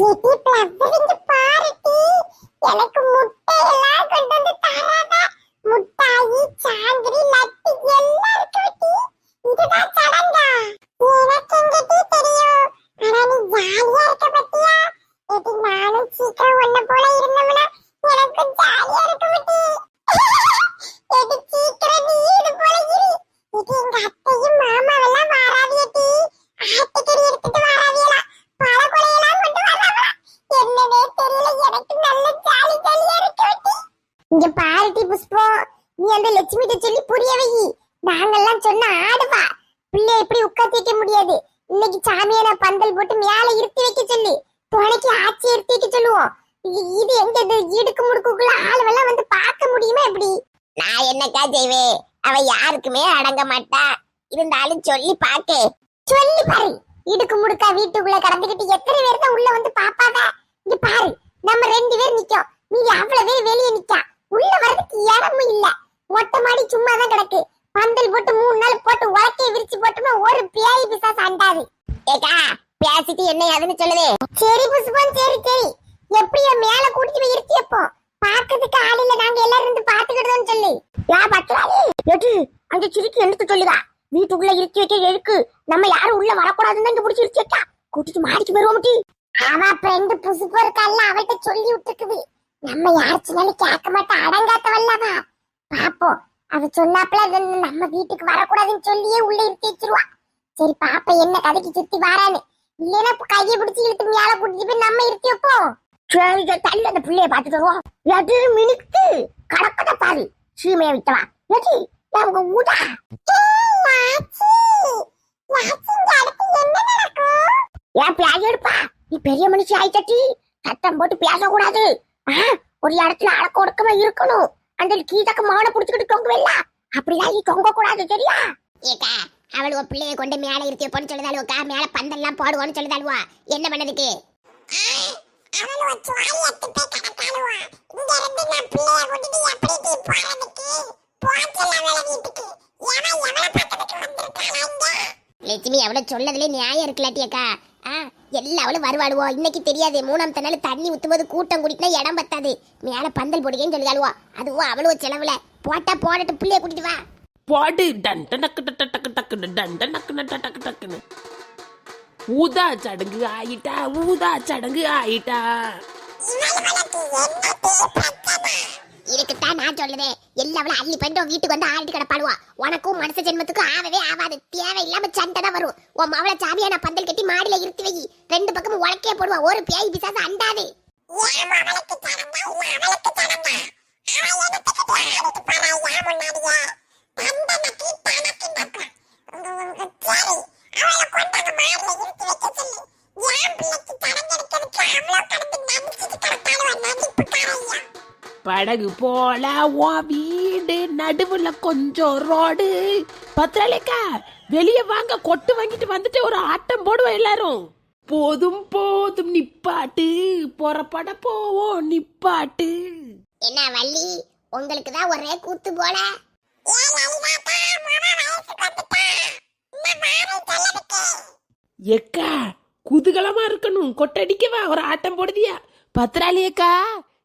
ஏடி பிளவரிங்க பாருடி, எனக்கு முட்டை எல்லாம் கொண்டு வந்து தராதா? முட்டாயி சாங்கிரி லட்டு எல்லாம் இருக்குடி. இதுதான் சடங்கா? எனக்கு எங்கடி தெரியும். ஆனா நீ ஜாலியா இருக்க பத்தியா? ஏடி நானும் சீக்கிரம் ஒன்ன போல இருந்தோம்னா எனக்கு ஜாலியா இருக்குடி. ஏடி சீக்கிரம் நீ இது போல இரு. இது எங்க அத்தையும் மாமாவெல்லாம் வராதியடி. ஆட்டுக்கறி எடுத்துட்டு வராதியலா. பல கொலையெல்லாம் கொண்டு வராதா? என்னன்னே தெரியல, எனக்கு நல்ல ஜாலி ஜாலியா இருக்குடி. இங்க பாருடி புஷ்பம், நீ அந்த லட்சுமிட்ட சொல்லி புரிய வை. நாங்கெல்லாம் சொன்ன ஆடுவா. பிள்ளை எப்படி உட்காந்து வைக்க முடியாது. இன்னைக்கு சாமியான பந்தல் போட்டு மேல இருத்தி வைக்க சொல்லி துணைக்கு ஆட்சி எடுத்து வைக்க சொல்லுவோம். இது எங்க இடுக்கு முடுக்குள்ள ஆளுவெல்லாம் வந்து பார்க்க முடியுமா எப்படி? நான் என்னக்கா செய்வேன்? அவ யாருக்குமே அடங்க மாட்டா. இருந்தாலும் சொல்லி பாக்கு. சொல்லி பாரு. இடுக்கு முடுக்கா வீட்டுக்குள்ள கடந்துகிட்டு எத்தனை பேர் தான் உள்ள வந்து பாப்பாங்க. இங்க பாரு, நம்ம 2 பேர் நிக்கோம், நீங்க அவ்வளவு பேர் வெளியே நிக்கா. உள்ள வரதுக்கு இடமும் இல்ல. மொட்டை மாடி சும்மா தான் கிடக்கு. பந்தல் போட்டு 3 நாள் போட்டு உலக்கைய விரிச்சு போட்டோம்னா ஒரு பேய் பிசாசு அண்டாது. ஏக்கா பேசிட்டு என்ன அதுன்னு சொல்லுதே. சரி புஷ்பம், சரி சரி. எப்படியா மேல கூட்டிட்டு போய் இருத்தி எப்போ பாக்கிறதுக்கு ஆள் இல்ல, நாங்க எல்லாரும் இருந்து பாத்துக்கிட்டோம்னு சொல்லி. யா பத்ராலி எது அந்த சிரிக்கு எடுத்து சொல்லுதா? வீட்டுக்குள்ள இருத்தி வைக்க எதுக்கு? நம்ம யாரும் உள்ள வரக்கூடாதுன்னு இங்க புடிச்சு இருத்தி வைக்கா. கூட்டிட்டு மாடிக்கு வருவோம். அவ ஃப்ரெண்ட் புஷ்பம் இருக்கல்ல, அவள்கிட்ட சொல்லி விட்டுருக்குது. நம்ம யார் சொன்னாலும் கேட்க மாட்டா, அடங்காத்தவல்லவா. பாப்போம், அவ சொன்னாப்ல நம்ம வீட்டுக்கு வரக்கூடாதுன்னு சொல்லியே உள்ள இருத்தி வச்சிருவா. சரி பாப்பா என்ன கதைக்கு சுத்தி வாரான்னு. இல்லைன்னா கையை பிடிச்சி இழுத்து மேல கூட்டிட்டு போய் நம்ம இருத்தி வைப்போம். சரி தள்ளி அந்த பிள்ளைய பாத்துட்டு வருவோம். எது மினுக்கு கடக்கட பாரு சீமைய விட்டவா. எது அவங்க ஊதா ஏன் பேச எடுப்பா? நீ பெரிய மனுஷி ஆயிட்டி. சத்தம் போட்டு பேசக்கூடாது. ஒரு இடத்துல அடக்க ஒடுக்கமா இருக்கணும். அந்த கீதக்க மான புடிச்சுக்கிட்டு தொங்குவல்ல, அப்படிலாம் நீ தொங்க கூடாது, சரியா? ஏக்கா அவளுவ பிள்ளைய கொண்டு மேல இருத்தி போன்னு சொல்லுதாளுவக்கா. மேல பந்தெல்லாம் போடுவோன்னு சொல்லுதாளுவா. என்ன பண்ணதுக்கு? லட்சுமி அவளை சொல்லதுல நியாயம் இருக்கலாட்டியக்கா. எல்லாவளும் வருவாளுவோ. இன்னைக்கு தெரியாது, 3ஆம் நாள் தண்ணி ஊத்தும்போது கூட்டம் கூட்டிட்டுனா இடம் பத்தாது. மேல பந்தல் போடுங்கன்னு சொல்லுதாளுவா. அதுவும் அவ்வளோ செலவுல போட்டா போடட்டு, பிள்ளைய கூட்டிட்டு வா. போடு டண்ட நக்கு டக்கு டக்குன்னு டண்ட நக்கு டக்கு டக்குன்னு. ஊதா சடங்கு ஆயிட்டா, ஊதா சடங்கு ஆயிட்டா. இதுக்குத்தான் நான் சொல்லுதேன், எல்லாவளும் அள்ளி பண்ணிட்டு வீட்டுக்கு வந்து ஆடிட்டு கிடப்பாடுவா. உனக்கும் மனச ஜென்மத்துக்கும் ஆகவே ஆகாது. தேவையில்லாம சண்டை தான் வரும். உன் மவளை சாமியான பந்தல் கட்டி மாடியில இருத்தி வை. 2 பக்கமும் உலக்கைய போடுவா. ஒரு பேய் பிசாசு அண்டாது. படகு போல உன் வீடு நடுவுல கொஞ்சம் ரோடு. பத்திராலேக்கா வெளியே வாங்க, கொட்டு வாங்கிட்டு வந்துட்டு ஒரு ஆட்டம் போடுவோம் எல்லாரும். போதும் போதும் நிப்பாட்டு, புறப்பட போவோம் நிப்பாட்டு. என்ன வள்ளி, உங்களுக்கு தான் ஒரே கூத்து போல. ஏக்கா குதூகலமா இருக்கணும், கொட்டடிக்கவா ஒரு ஆட்டம் போடுதியா? பத்திராளியக்கா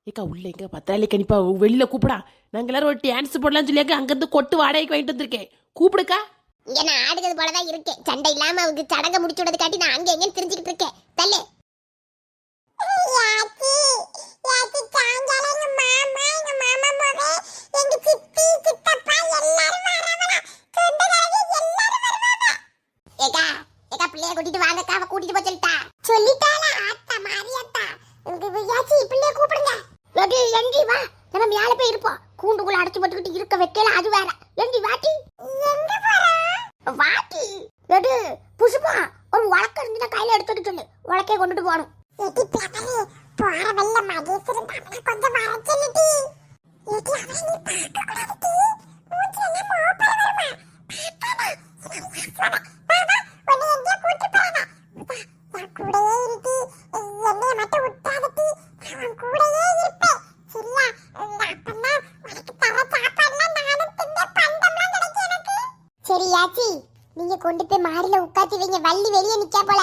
ஏக்கா உள்ள எங்க பத்திராளி கணிப்பா வெளியில கூப்பிடா. நாங்க எல்லாரும் ஒரு டான்ஸ் போடலாம்னு சொல்லியாக்க அங்கிருந்து கொட்டு வாடகைக்கு வாங்கிட்டு வந்திருக்கேன். கூப்பிடுக்கா. இங்க நான் ஆடுறது போலதான் இருக்கேன். சண்டை இல்லாம அவங்க சடங்க முடிச்சு விடுறது காட்டி நான் அங்க எங்கன்னு தெரிஞ்சுக்கிட்டு இருக்கேன். தள்ளு. ஏக்கா ஏக்கா பிள்ளைய கூட்டிட்டு வாங்கக்கா. அவ கூட்டிட்டு போய் சொல்லிட்டா. சொல்லிட்டாளா ஆத்தா மாரியாத்தா? யாச்சி பிள்ளைய கூப்பிடுங்க. எங்கி வா, நம்ம மேல போய் இருப்போம். கூண்டுக்குள்ள அடைச்சு போட்டுக்கிட்டு இருக்க வைக்கல, அது வேற. எங்கி வாட்டி. எங்க போறா? வாட்டி எடு புஷ்பா. ஒரு உலக்க இருந்துன்னா கையில எடுத்துட்டு சொல்லு. உலக்கைய கொண்டுட்டு போகணும். ஏடி பிளவரி, போற வெள்ள மகேஸ்வரன் பாப்பா கொஞ்சம் வர சொல்லுடி. ஏடி அவளை நீ பார்க்க கூடாதுடி. மூஞ்சி எல்லாம் மோப்பல வருமா? பாப்பாடா பாபா உன்னை எங்கே கூட்டி போறா? நான் கூடயே இருடி. என்னைய மட்டும் விட்டாதடி. நான் கூடயே இருப்பேன், சரியா? அப்பன்னா உனக்கு தர சாப்பாடுலாம் நானும் தின்ன பண்டம்லாம் கிடைக்கும் எனக்கு. சரி யாச்சி, நீங்க கொண்டு போய் மாடியில உட்காத்தி வைங்க. வள்ளி வெளியே நிக்கா போல.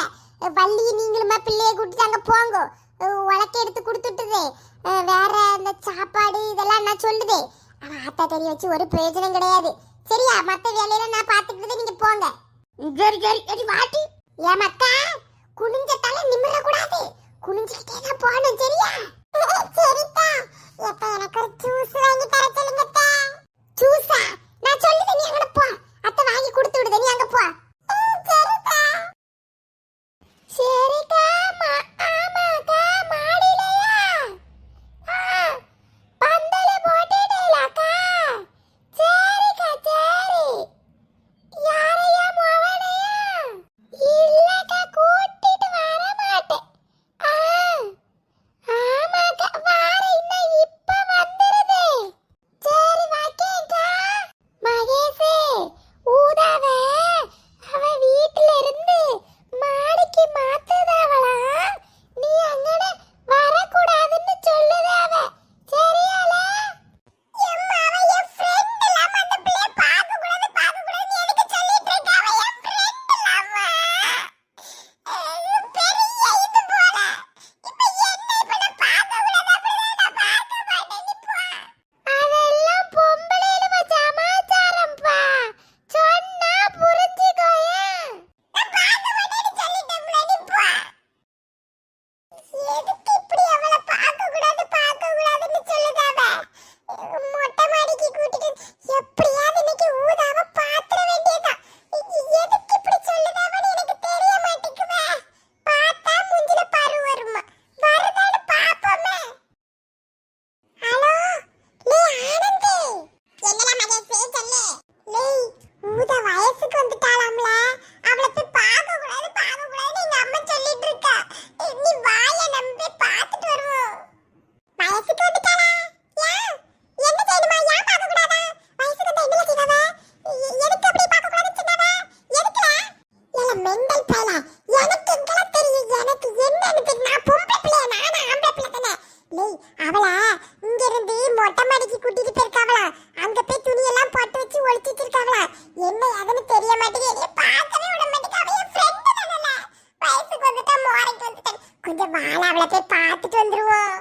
வள்ளி நீங்களுமா பிள்ளைய கூட்டிட்டு அங்க போங்க. உலக்க எடுத்து கொடுத்துட்டுதே. வேற அந்த சாப்பாடு இதெல்லாம் நான் சொல்லுதே. ஆனா ஆத்தா தெரிய வச்சு ஒரு பிரயோஜனம் கிடையாது. சரியா? மத்த வேலையில நான் பாத்துக்கிட்டே நீங்க போங்க. சரி சரி சரி வாட்டி. ஏமாக்கா குனிஞ்ச தலை நிமிர கூடாது. குனிஞ்சிட்டே தான் போகணும். சரியா? சரிப்பா. எப்ப எனக்கு ஒரு ஜூஸ் வாங்கி தர சொல்லுங்க. ஜூஸா? நான் சொல்லுதே, நீ அங்க போ. அத்தை வாங்கி கொடுத்து விடுதே, நீ அங்க போ. சரிப்பா. சரிக்கா. ஆமாக்கா மாடிலையா? பந்தல போட்டுடலாக்கா. சரிக்கா சரி. யாரையா மோவனையா? இல்லக்கா கூட்டிட்டு வர மாட்டேன். ஆமாக்கா வார இன்னும் இப்ப வந்துருது. சரி வாக்கேக்கா. மகேஷே ஊதாவ அவ வீட்டுல இருந்து மாடிக்கு மாத்துதாவளா? நீ அங்கன வரக்கூடாதுன்னு சொல்லுத அவ. சரியால? எம்மா அவ என் ஃப்ரெண்ட் இல்லாம அந்த பிள்ளைய பார்க்க கூடாதுன்னு எனக்கு சொல்லிட்டு இருக்கா. அவ என் ஃப்ரெண்ட் இல்லாம பெரிய இது போல. இப்ப என்ன இப்ப நான் பார்க்க கூடாது அப்படின்னா நான் பார்க்க மாட்டேன். நீ போ. அதெல்லாம் பொம்பளையில சமாச்சாரம்ப்பா. சொன்னா புரிஞ்சுக்கோயே. நான் பார்க்க மாட்டேன்னு சொல்லிட்டேன்ல, நீ போ. எதுக்கு இப்படி அவளை பார்க்க கூடாதுன்னு சொல்லுதாவ? மொட்டை மாடிக்கு கூட்டிட்டு எப்படியாவது இன்னைக்கு ஊதாவ பாத்திர வேண்டியதான். எதுக்கு இப்படி சொல்லுதாவன்னு எனக்கு தெரிய மாட்டேங்குவே. பார்த்தா மூஞ்சில பரு வருமா? வருதான்னு பாப்போமே. ஹலோ லே ஆனந்தி. என்னடா மகேஷ் சொல்லு. லே ஊதா வயசுக்கு வந்துட்டாளாம்ல. அவளை போய் பார்க்க கூடாதுன்னு எங்க அம்மா சொல்லிட்டு இருக்கா. நீ வாய நம்பி பார்த்துட்டு வருவோம். வயசுக்கு வந்துட்டாளா? ஏன்? என்ன செய்யணுமா? ஏன் பார்க்க கூடாதா? வயசுக்கு வந்தா என்ன செய்வாவ? எதுக்கு அப்படி பார்க்க கூடாதுன்னு சொன்னாவ? எதுக்குடா? ஏல மெண்டல் பயல. எனக்கு எங்கலாம் தெரியும்? எனக்கு என்னன்னு தெரியும்? நான் பொம்பளை பிள்ளையா? நானா ஆம்பளை பிள்ளை தானே? லேய் அவளா இங்க இருந்து மொட்டை மாடிக்கு கூட்டிட்டு போயிருக்காவளா? அங்க போய் துணி எல்லாம் போட்டு வச்சு ஒளிச்சு வச்சிருக்காவளா? என்ன அதுன்னு தெரிய மாட்டேங்குது. நீ பார்க்கவே விட மாட்டேங்க. அவ என் ஃப்ரெண்ட் தானே. வயசுக்கு வந்துட்டா மோரைக்கு வந்துட்டேன். கொஞ்சம் வாழ அவளை போய் பார்த்துட்டு வந்துருவோம்.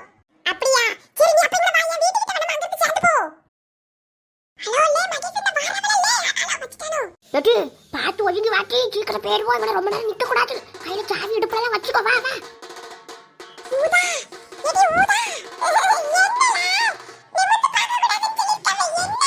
அப்படியா? சரி நீ அப்ப இங்க வா. என் வீட்டுக்கு கிட்ட நம்ம அங்க சேர்ந்து போ. ஹலோ லே மகேஷ் இந்த வாரவல லே அதெல்லாம் வச்சிட்டானோ? லட்டு பார்த்து ஒழுங்கி வாட்டி. சீக்கிரம் போயிடுவோம். இவனை ரொம்ப நேரம் நிக்க கூடாது. கையில சாவி இடுப்பெல்லாம் வச்சுக்கோ. வா வா. ஊதா எடி ஊதா. என்னடா? நிமிர்ந்து பார்க்க கூடாதுன்னு சொல்லிருக்காவே என்ன?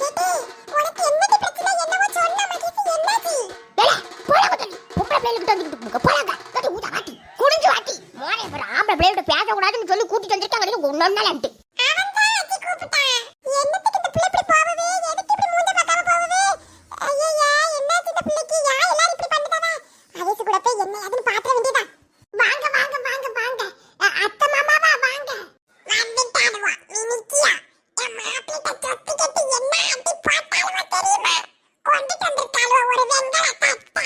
எடி உனக்கு என்னடி பிரச்சனை? என்னவோ சொன்ன மகேஷ் என்னாச்சு? ஏலே போலாங்க தண்ணி. பொம்பளை பிள்ளைகிட்ட வந்துட்டு போலாங்க. லட்டு ஊதா வாட்டி. குனிஞ்சு வாட்டி. மோனே பாரு ஆம்பளை பிள்ளைகிட்ட பேசக்கூடாதுன்னு சொல்லி கூட்டிட்டு வந்திருக்காங்க. ஒன்னு நாளான்ட்டு அவன் தான் அடி கூப்பிட்டான். என்னத்துக்கு இந்த பிள்ளை இப்படி போவவே? எதுக்கு இப்படி மூஞ்ச பார்க்காம போவவே? ஐயையா என்னாச்சு இந்த பிள்ளைக்கு? எல்லாரும் இப்படி பண்ணிட்டானா? வயசு கூட போய் என்ன அதுன்னு பாத்திர வேண்டியதான். வாங்க வாங்க வாங்க வாங்க. அத்தை மாமாவா வாங்க. வந்துட்டாடுவா நீ நிக்கியா? என் மாப்பிள்ளை சொத்து கட்டி என்ன அடி பார்த்தாலுமா தெரியுமா? கொண்டுட்டு வந்திருக்காளுவா ஒரு வெங்கல தட்டா.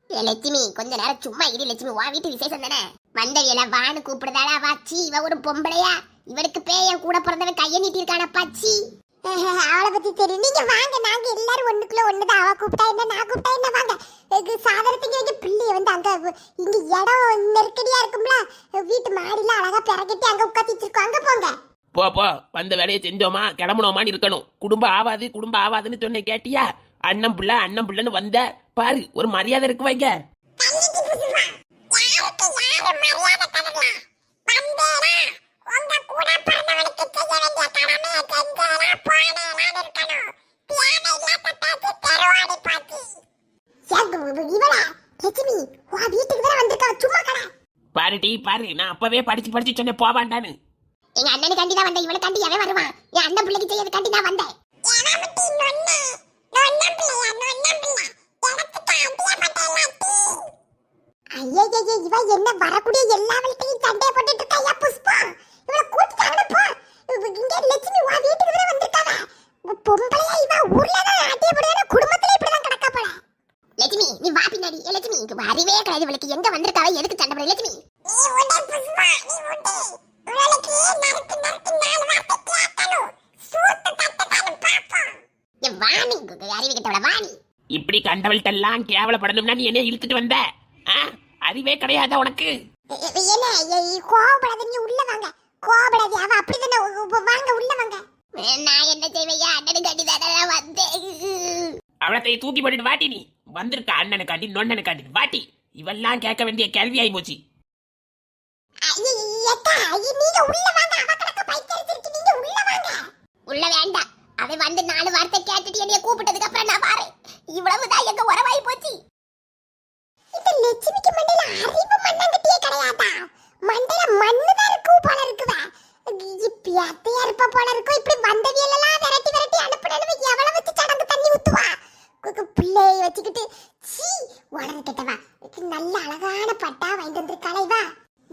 ஏ லட்சுமி கொஞ்ச நேரம் சும்மா இரு லட்சுமி. வா வீட்டு விசேஷம் தானே. வந்தவியல வான்னு கூப்பிடுதாளா வாச்சி. இவ ஒரு பொம்பளையா? இவனுக்கு பேயன் கூட பிறந்தவன் கையை நீட்டிருக்கான பாச்சி. அவளை பத்தி தெரியும். நீங்க வாங்க. நாங்க எல்லாரும் ஒண்ணுக்குள்ள ஒண்ணுதான். அவ கூப்பிட்டா என்ன நான் கூப்பிட்டா என்ன? வாங்க. சாதனத்துக்கு வைக்க பிள்ளைய வந்து அங்க இங்க இடம் நெருக்கடியா இருக்கும்ல. வீட்டு மாடியில அழகா பிறகிட்டு அங்க உட்காந்து வச்சிருக்கோம். அங்க போங்க. போ போ. வந்த வேலையை செஞ்சோமா கிளம்பணுமான்னு இருக்கணும். குடும்பம் ஆவாதுன்னு சொன்னேன் கேட்டியா? அண்ணன் புள்ளன்னு வந்த பாரு. ஒரு மரியாதை இருக்கு வைங்க. தள்ளிக்கு புசுவா. யாருக்கு யாரு மரியாதை தரலாம்? வந்தேனா உங்க கூட பிறந்தவனுக்கு செய்ய வேண்டிய கடமை செஞ்சேனா போனேனான்னு இருக்கணும். தேவையில்லாத பேச்சு தெருவாடி பாத்தி. இவளா லட்சுமி உன் வீட்டுக்கு வேற வந்திருக்கா. சும்மா கடை பாருடி பாரு. நான் அப்பவே படிச்சு சொன்னேன் போவாண்டான்னு. எங்க அண்ணனுக்கு கண்டி தான் வந்தேன். இவனை கண்டி எவன் வருவான்? என் அண்ணன் பிள்ளைக்கு செய்யறது கண்டி நான் வந்தேன். ஏனாமட்டி நொண்ணே நொண்ண பிள்ளையா நொண்ண பிள்ளை எனக்கு தாண்டியா பட்டலாட்டி. ஐயையே இவ என்ன வரக்கூடிய எல்லாவள்கிட்டையும் சண்டைய போட்டுட்டு இருக்காயா புஷ்பா? இவளை கூட்டிட்டாங்க போ. இங்க லட்சுமி உன் வீட்டுக்கு வேற வந்திருக்காவ. பொம்பளையா இவ ஊர்ல தான் ஆட்டிய போடுற குடும்பத்துல இப்படிதான் கிடக்கா போல. லட்சுமி நீ வா பின்னாடி. ஏ லட்சுமி இங்க அறிவே கிடையாது. இவளுக்கு எங்க வந்திருக்காவ? எதுக்கு சண்டை போடுற லட்சுமி? நீ உடே புஷ்பா நீ உடே. இவளுக்கு நறுக்கு நாலு வார்த்தை கேட்கணும். சூத்து தட்டத்தாலும் பாப்போம். ஏ வாணி அறிவு கிட்டவள வாணி. இப்படி கண்டவள்கிட்ட எல்லாம் கேவலப்படணும்னா நீ என்ன இழுத்துட்டு வந்த? ஆ? அறிவே கிடையாதா உனக்கு? என்ன கோவப்படாத, நீ உள்ள வாங்க. கோவப்படாத, அவ அப்படிதானே. வாங்க உள்ள வாங்க. நான் என்ன செய்வையா? அண்ணனுக்கு அடிதான் வந்தேன். அவளத்தை தூக்கி போட்டுட்டு வாட்டி, நீ வந்திருக்க அண்ணனுக்காண்டி நொண்ணனுக்காண்டி வாட்டி. இவெல்லாம் கேட்க வேண்டிய கேள்வி ஆகி போச்சு. நீங்க உள்ள வாங்க. அவ கிடக்க பைத்தியத்திற்கு, நீங்க உள்ள வாங்க. உள்ள வேண்டாம். அவன் வந்து 4 வார்த்தை கேட்டுட்டு என்னைய கூப்பிட்டதுக்கு அப்புறம் நான் பாரு. இவ்வளவுதான் எங்க உறவாயி போச்சு. இந்த லட்சுமிக்கு மண்டையில அறிவு மண்ணங்கட்டியே கிடையாதா? மண்டையில மண்ணுதான் இருக்கு போல இருக்குதா? இப்ப அத்தையா இருப்ப போல இருக்கும். இப்படி வந்தவியெல்லாம் விரட்டி விரட்டி அனுப்புனது எவ்வளவு வச்சு சடங்கு தண்ணி ஊத்துவா? பிள்ளையை வச்சுக்கிட்டு சீ உடனே கிட்டவா. நல்ல அழகான பட்டா வாங்கிட்டு வந்திருக்காளே இவ.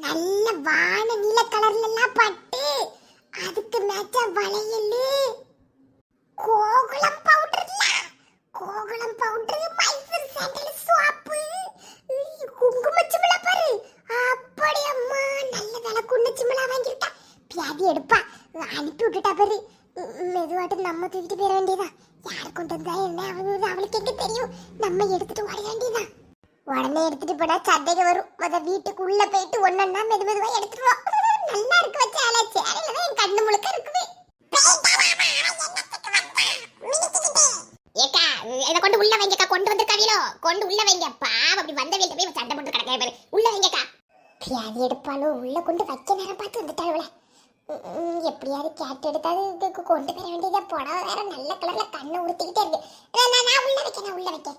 நல்ல வான நீல கலர்ல எல்லாம் பட்டு, அதுக்கு மேட்சா வளையல், கோகுலம் பவுடர்ல, Gokulam powder, Mysore sandal soap, குங்குமச்சிமலா பாரு. அப்படி அம்மா நல்ல விலை குங்குமச்சிமலா வாங்கிட்டா. பியாதி எடுப்பா அனுப்பி விட்டுட்டா பாரு. மெதுவாட்டு நம்ம தூக்கிட்டு போயிட வேண்டியதான். யார் கொண்டு வந்தா என்ன அவளுக்கு எங்க தெரியும்? நம்ம எடுத்துட்டு ஓட வேண்டியதான். உடனே எடுத்துட்டு போனா சந்தைக்கு வரும். முத வீட்டுக்குள்ள போயிட்டு ஒன்னொன்னா மெதுவா எடுத்துருவோம். நல்லா இருக்கு வச்ச ஆளா. சேலையிலதான் என் கண்ணு முழுக்க இருக்குது. ஏக்கா இதை கொண்டு உள்ள வைங்கக்கா. கொண்டு வந்து கவிலோ கொண்டு உள்ள வைங்க. பாவம் அப்படி வந்த வீட்டை போய் சண்டை போட்டு கிடக்க பாரு. உள்ள வைங்கக்கா. பியாதி எடுப்பாலும் உள்ள கொண்டு வைக்க நேரம் பார்த்து வந்துட்டாளுவல. எப்படியாவது கேட்டு எடுத்தாது கொண்டு வர வேண்டியதா. புடவை வேற நல்ல கலர்ல கண்ணை உடுத்திக்கிட்டே இருக்கு. நான் உள்ள வைக்க